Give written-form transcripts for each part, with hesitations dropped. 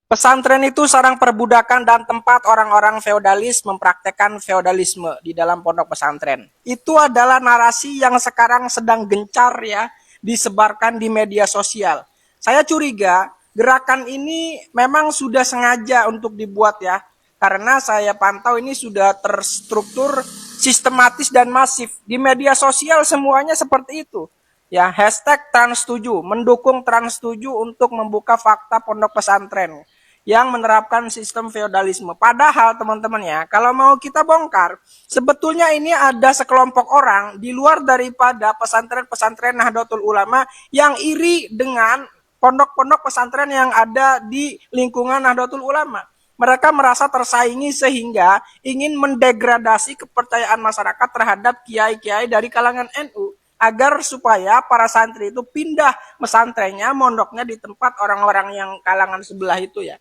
Pesantren itu sarang perbudakan dan tempat orang-orang feodalis mempraktekkan feodalisme di dalam pondok pesantren. Itu adalah narasi yang sekarang sedang gencar ya disebarkan di media sosial. Saya curiga gerakan ini memang sudah sengaja untuk dibuat ya. Karena saya pantau ini sudah terstruktur sistematis dan masif. Di media sosial semuanya seperti itu. Ya, hashtag Trans7, mendukung Trans7 untuk membuka fakta pondok pesantren yang menerapkan sistem feodalisme. Padahal teman-teman ya, kalau mau kita bongkar, sebetulnya ini ada sekelompok orang di luar daripada pesantren-pesantren Nahdlatul Ulama yang iri dengan pondok-pondok pesantren yang ada di lingkungan Nahdlatul Ulama. Mereka merasa tersaingi sehingga ingin mendegradasi kepercayaan masyarakat terhadap kiai-kiai dari kalangan NU agar supaya para santri itu pindah pesantrennya, mondoknya di tempat orang-orang yang kalangan sebelah itu ya.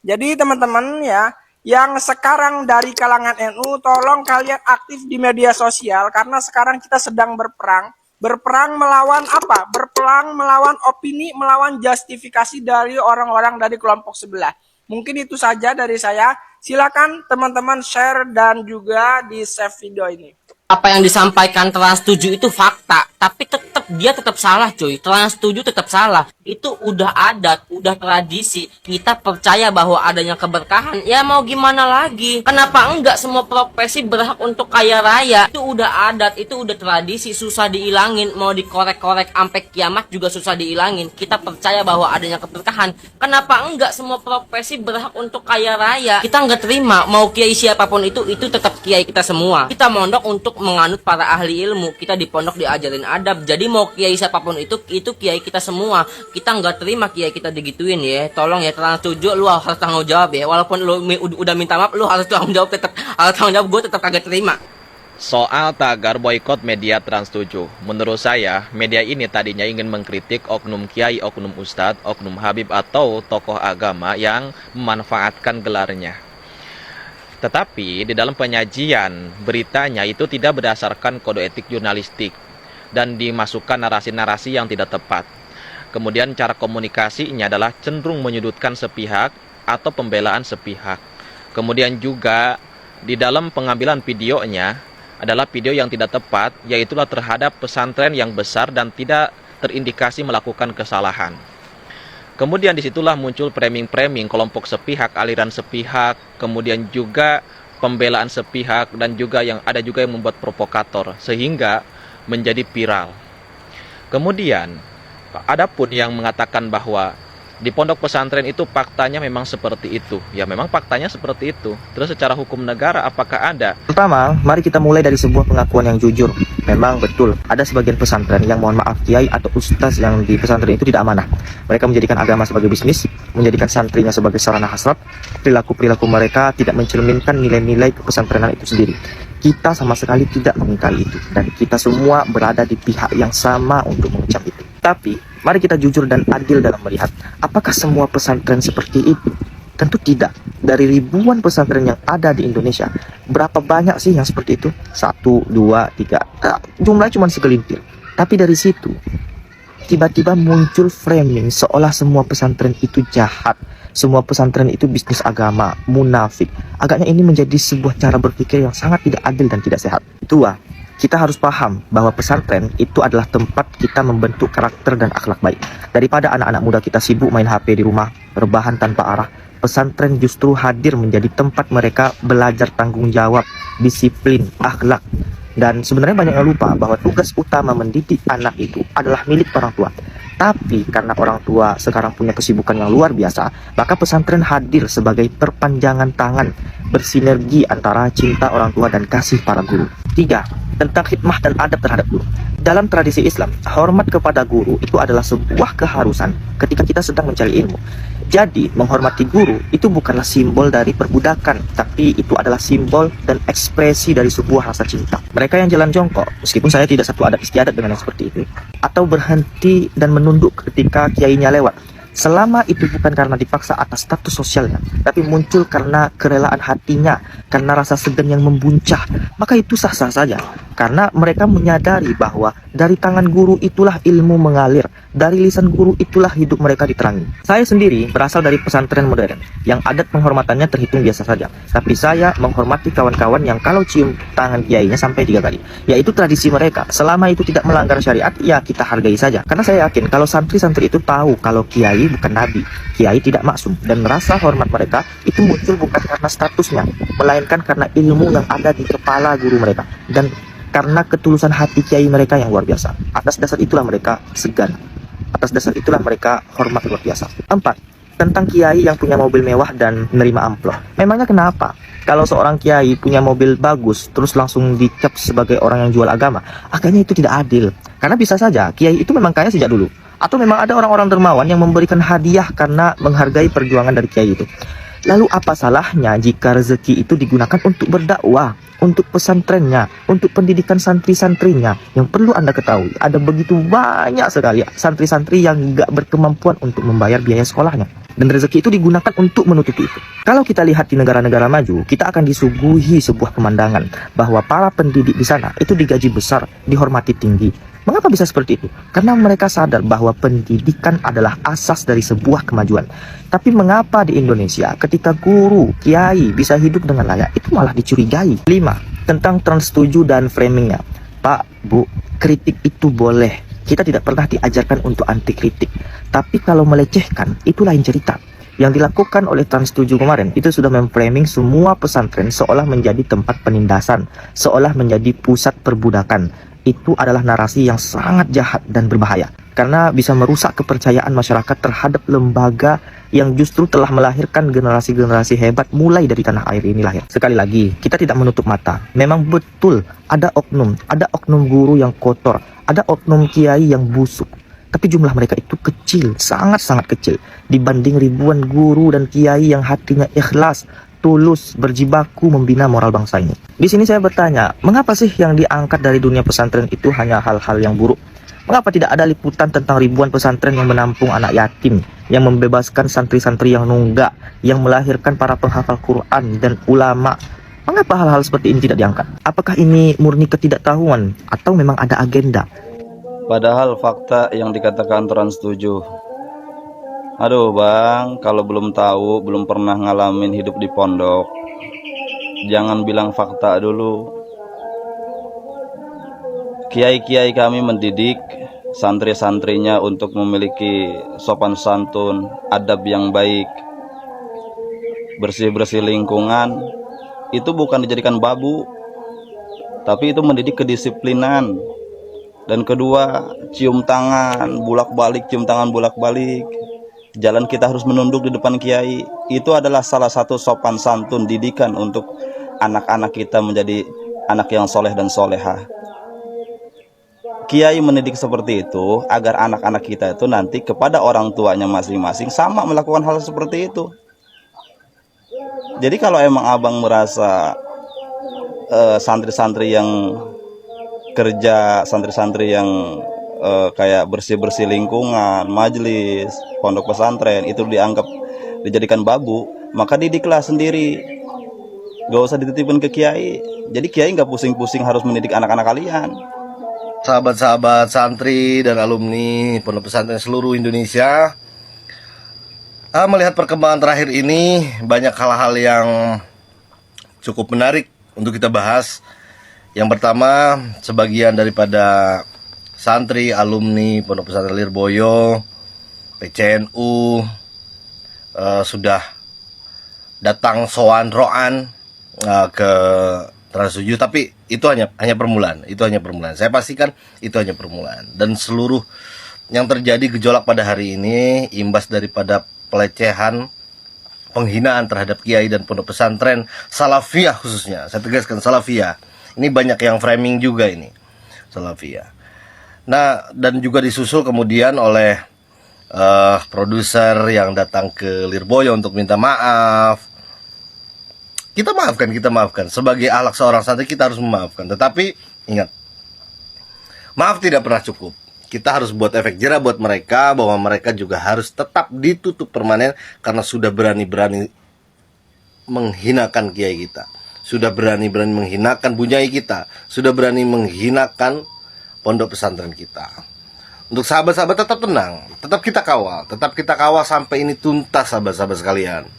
Jadi teman-teman ya, yang sekarang dari kalangan NU, tolong kalian aktif di media sosial karena sekarang kita sedang berperang. Berperang melawan apa? Berperang melawan opini, melawan justifikasi dari orang-orang dari kelompok sebelah. Mungkin itu saja dari saya. Silakan teman-teman share dan juga di save video ini. Apa yang disampaikan Trans7 itu fakta, tapi dia tetap salah cuy. Trans7 tetap salah. Itu udah adat, udah tradisi. Kita percaya bahwa adanya keberkahan. Ya mau gimana lagi? Kenapa enggak semua profesi berhak untuk kaya raya? Itu udah adat, itu udah tradisi, susah diilangin. Mau dikorek-korek sampai kiamat juga susah diilangin. Kita percaya bahwa adanya keberkahan. Kenapa enggak semua profesi berhak untuk kaya raya? Kita enggak terima. Mau kiai siapapun itu tetap kiai kita semua. Kita mondok untuk menganut para ahli ilmu. Kita di pondok diajarin adab. Jadi mau kiai siapapun itu kiai kita semua. Kita nggak terima kiai kita digituin ya. Tolong ya Trans7, lu harus tanggung jawab ya. Walaupun lu udah minta maaf, lu harus tanggung jawab tetap. Harus tanggung jawab, gue tetap kagak terima. Soal tagar boykot media Trans7, menurut saya media ini tadinya ingin mengkritik oknum kiai, oknum ustadz, oknum habib atau tokoh agama yang memanfaatkan gelarnya. Tetapi di dalam penyajian beritanya itu tidak berdasarkan kode etik jurnalistik dan dimasukkan narasi-narasi yang tidak tepat. Kemudian cara komunikasinya adalah cenderung menyudutkan sepihak atau pembelaan sepihak. Kemudian juga di dalam pengambilan videonya adalah video yang tidak tepat, yaitulah terhadap pesantren yang besar dan tidak terindikasi melakukan kesalahan. Kemudian disitulah muncul framing-framing kelompok sepihak, aliran sepihak, kemudian juga pembelaan sepihak, dan juga yang membuat provokator, sehingga menjadi viral. Kemudian, adapun yang mengatakan bahwa di pondok pesantren itu faktanya memang seperti itu. Ya memang faktanya seperti itu. Terus secara hukum negara apakah ada? Pertama, mari kita mulai dari sebuah pengakuan yang jujur. Memang betul, ada sebagian pesantren yang mohon maaf kiai atau ustaz yang di pesantren itu tidak amanah. Mereka menjadikan agama sebagai bisnis, menjadikan santrinya sebagai sarana hasrat. Perilaku-perilaku mereka tidak mencerminkan nilai-nilai kepesantrenan itu sendiri. Kita sama sekali tidak mengingkari itu. Dan kita semua berada di pihak yang sama untuk mengecam itu. Tapi, mari kita jujur dan adil dalam melihat, apakah semua pesantren seperti itu? Tentu tidak. Dari ribuan pesantren yang ada di Indonesia, berapa banyak sih yang seperti itu? 1, 2, 3. Jumlahnya cuma segelintir. Tapi dari situ, tiba-tiba muncul framing seolah semua pesantren itu jahat. Semua pesantren itu bisnis agama, munafik. Agaknya ini menjadi sebuah cara berpikir yang sangat tidak adil dan tidak sehat. Kedua, kita harus paham bahwa pesantren itu adalah tempat kita membentuk karakter dan akhlak baik. Daripada anak-anak muda kita sibuk main HP di rumah, rebahan tanpa arah, pesantren justru hadir menjadi tempat mereka belajar tanggung jawab, disiplin, akhlak. Dan sebenarnya banyak yang lupa bahwa tugas utama mendidik anak itu adalah milik orang tua. Tapi karena orang tua sekarang punya kesibukan yang luar biasa, maka pesantren hadir sebagai perpanjangan tangan, bersinergi antara cinta orang tua dan kasih para guru. 3. Tentang khidmah dan adab terhadap guru. Dalam tradisi Islam, hormat kepada guru itu adalah sebuah keharusan ketika kita sedang mencari ilmu. Jadi, menghormati guru itu bukanlah simbol dari perbudakan, tapi itu adalah simbol dan ekspresi dari sebuah rasa cinta. Mereka yang jalan jongkok, meskipun saya tidak satu adat istiadat dengan yang seperti itu, atau berhenti dan menunduk ketika kiainya lewat, selama itu bukan karena dipaksa atas status sosialnya, tapi muncul karena kerelaan hatinya, karena rasa segan yang membuncah, maka itu sah-sah saja. Karena mereka menyadari bahwa Dari tangan guru itulah ilmu mengalir. Dari lisan guru itulah hidup mereka diterangi. Saya sendiri berasal dari pesantren modern, yang adat penghormatannya terhitung biasa saja. Tapi saya menghormati kawan-kawan yang kalau cium tangan kiainya sampai 3 kali. Yaitu tradisi mereka. Selama itu tidak melanggar syariat, ya kita hargai saja. Karena saya yakin kalau santri-santri itu tahu kalau kiai bukan nabi, kiai tidak maksum, dan rasa hormat mereka itu muncul bukan karena statusnya, melainkan karena ilmu yang ada di kepala guru mereka, dan karena ketulusan hati kiai mereka yang luar biasa. Atas dasar itulah mereka segan. Atas dasar itulah mereka hormat luar biasa. 4. Tentang kiai yang punya mobil mewah dan menerima amplop. Memangnya kenapa? Kalau seorang kiai punya mobil bagus, terus langsung dicap sebagai orang yang jual agama, agaknya itu tidak adil. Karena bisa saja kiai itu memang kaya sejak dulu. Atau memang ada orang-orang dermawan yang memberikan hadiah karena menghargai perjuangan dari kiai itu. Lalu apa salahnya jika rezeki itu digunakan untuk berdakwah, untuk pesantrennya, untuk pendidikan santri-santrinya? Yang perlu Anda ketahui, ada begitu banyak sekali santri-santri yang gak berkemampuan untuk membayar biaya sekolahnya. Dan rezeki itu digunakan untuk menutupi itu. Kalau kita lihat di negara-negara maju, kita akan disuguhi sebuah pemandangan bahwa para pendidik di sana itu digaji besar, dihormati tinggi. Mengapa bisa seperti itu? Karena mereka sadar bahwa pendidikan adalah asas dari sebuah kemajuan. Tapi mengapa di Indonesia ketika guru, kiai bisa hidup dengan layak, itu malah dicurigai? 5. Tentang Trans 7 dan framingnya. Pak, Bu, kritik itu boleh. Kita tidak pernah diajarkan untuk anti kritik. Tapi kalau melecehkan, itu lain cerita. Yang dilakukan oleh Trans 7 kemarin itu sudah memframing semua pesantren seolah menjadi tempat penindasan, seolah menjadi pusat perbudakan. Itu adalah narasi yang sangat jahat dan berbahaya, karena bisa merusak kepercayaan masyarakat terhadap lembaga yang justru telah melahirkan generasi-generasi hebat mulai dari tanah air ini lahir. Sekali lagi, kita tidak menutup mata. Memang betul ada oknum guru yang kotor, ada oknum kiai yang busuk. Tapi jumlah mereka itu kecil, sangat-sangat kecil dibanding ribuan guru dan kiai yang hatinya ikhlas, tulus, berjibaku membina moral bangsa ini. Di sini saya bertanya, mengapa sih yang diangkat dari dunia pesantren itu hanya hal-hal yang buruk? Mengapa tidak ada liputan tentang ribuan pesantren yang menampung anak yatim, yang membebaskan santri-santri yang nunggak, yang melahirkan para penghafal Quran dan ulama? Mengapa hal-hal seperti ini tidak diangkat? Apakah ini murni ketidaktahuan atau memang ada agenda? Padahal fakta yang dikatakan Trans 7. Aduh bang, kalau belum tahu, belum pernah ngalamin hidup di pondok, jangan bilang fakta dulu. Kiai-kiai kami mendidik santri-santrinya untuk memiliki sopan santun, adab yang baik, bersih-bersih lingkungan. Itu bukan dijadikan babu, tapi itu mendidik kedisiplinan. Dan kedua, cium tangan bolak-balik. Jalan kita harus menunduk di depan kiai. Itu adalah salah satu sopan santun didikan untuk anak-anak kita menjadi anak yang soleh dan solehah. Kiai mendidik seperti itu agar anak-anak kita itu nanti kepada orang tuanya masing-masing sama melakukan hal seperti itu. Jadi kalau emang abang merasa santri-santri yang kerja, santri-santri yang kayak bersih-bersih lingkungan, majelis, pondok pesantren itu dianggap dijadikan babu, maka didiklah sendiri, gak usah dititipin ke kiai. Jadi kiai gak pusing-pusing harus mendidik anak-anak kalian. Sahabat-sahabat santri dan alumni pondok pesantren seluruh Indonesia, melihat perkembangan terakhir ini banyak hal-hal yang cukup menarik untuk kita bahas. Yang pertama, sebagian daripada santri, alumni Pondok Pesantren Lirboyo, PCNU sudah datang sowan roan ke Trans 7, tapi itu hanya permulaan. Saya pastikan itu hanya permulaan. Dan seluruh yang terjadi gejolak pada hari ini imbas daripada pelecehan, penghinaan terhadap kiai dan pondok pesantren salafiyah khususnya. Saya tegaskan salafiyah. Ini banyak yang framing juga ini, salafiyah. Nah, dan juga disusul kemudian oleh produser yang datang ke Lirboyo untuk minta maaf. Kita maafkan. Sebagai akhlak seorang santri kita harus memaafkan. Tetapi ingat, maaf tidak pernah cukup. Kita harus buat efek jerah buat mereka, bahwa mereka juga harus tetap ditutup permanen karena sudah berani-berani menghinakan kiai kita. Sudah berani-berani menghinakan bunyai kita, sudah berani menghinakan pondok pesantren kita. Untuk sahabat-sahabat tetap tenang, tetap kita kawal sampai ini tuntas sahabat-sahabat sekalian.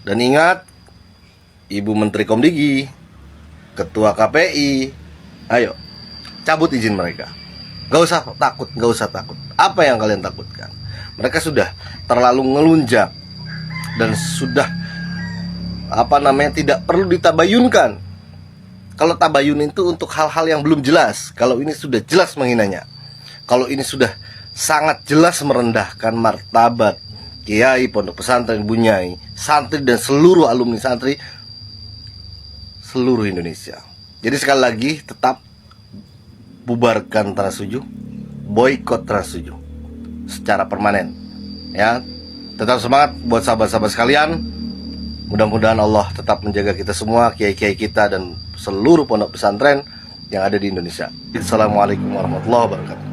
Dan ingat, Ibu Menteri Komdigi, Ketua KPI, ayo cabut izin mereka. Gak usah takut. Apa yang kalian takutkan? Mereka sudah terlalu ngelunjak dan sudah tidak perlu ditabayunkan. Kalau tabayun itu untuk hal-hal yang belum jelas. Kalau ini sudah jelas menghinanya. Kalau ini sudah sangat jelas merendahkan martabat kiai, pondok pesantren, bunyai, santri dan seluruh alumni santri seluruh Indonesia. Jadi sekali lagi tetap bubarkan Trans 7, boikot Trans 7 secara permanen. Ya, tetap semangat buat sahabat-sahabat sekalian. Mudah-mudahan Allah tetap menjaga kita semua, kiai-kiai kita dan seluruh pondok pesantren yang ada di Indonesia. Assalamualaikum warahmatullahi wabarakatuh.